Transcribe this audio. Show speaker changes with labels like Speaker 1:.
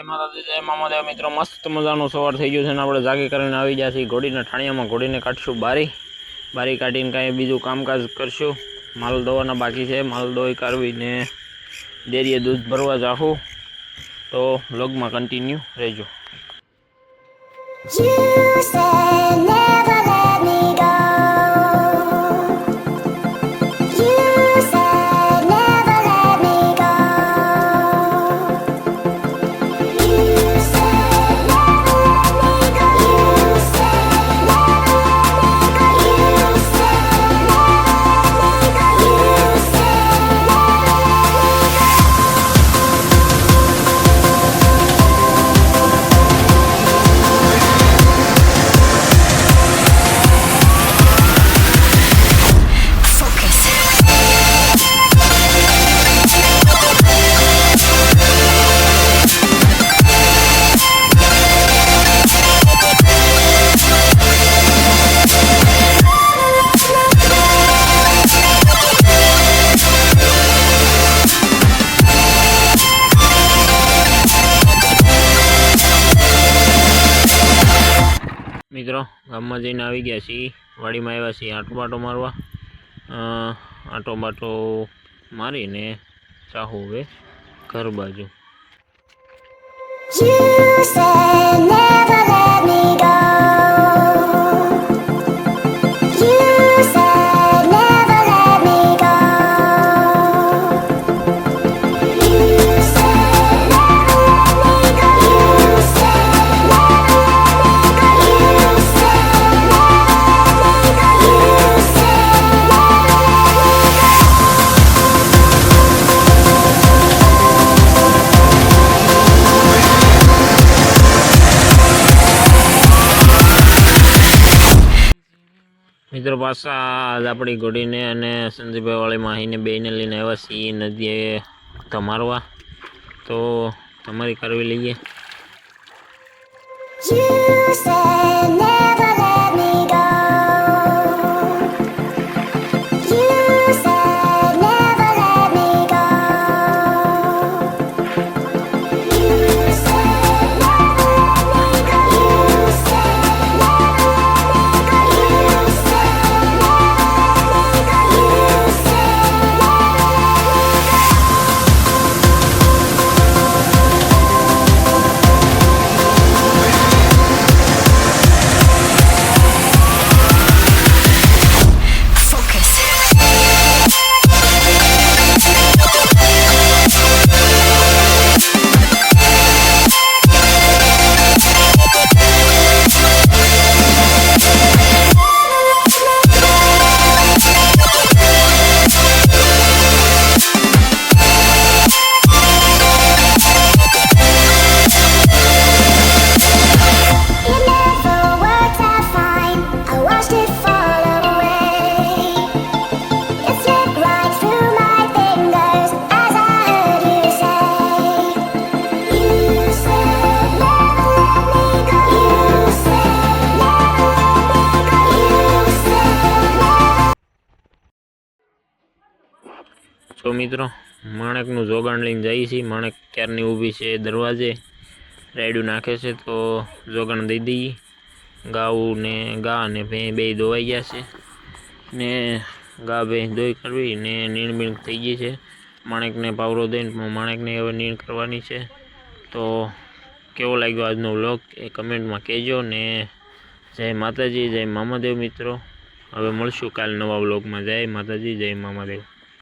Speaker 1: માતાજી જય મામાદેવ મિત્રો, મસ્ત મજાનું સવાર થઈ ગયું છે ને આપણે જાગી કરીને આવી ગયા છીએ ઘોડીના ઠાણિયામાં. ઘોડીને કાઢશું બારી કાઢીને કાંઈ બીજું કામકાજ કરશું. માલ દોવાના બાકી છે, માલ દોઈ કાઢવીને ડેરીએ દૂધ ભરવા જાશું. તો વ્લોગમાં કન્ટિન્યુ રહેજો. મિત્રો ગામમાં જઈને આવી ગયા છીએ, વાડીમાં આવ્યા છીએ આંટો બાટો મારવા. આંટો બાટો મારીને ચાહું હવે ઘર બાજુ. મિત્રો પાછા આજ આપણી ઘોડીને અને સંજયભાઈ વાળી માહીને બેને લઈને આવ્યા છીએ નદીએ તમારવા. તો તમારી કરવી લઈએ. તો મિત્રો માણેકનું જોગાણ લઈને જઈએ છીએ. માણેક ક્યારની ઊભી છે દરવાજે, રાયડું નાખે છે. તો જોગાણ દઈ દઈએ. ગા અને ભેં બે દોવાઈ ગયા છે ને ગા ભેં દોઈ કરવી ને નીણ બીણ થઈ ગઈ છે. માણેકને પાવરો દઈને માણેકને હવે નીણ કરવાની છે. તો કેવો લાગ્યો આજનો વ્લોગ એ કમેન્ટમાં કહેજો ને જય માતાજી, જય મામાદેવ મિત્રો. હવે મળશું કાલ નવા વ્લોગમાં. જય માતાજી, જય મામાદેવ.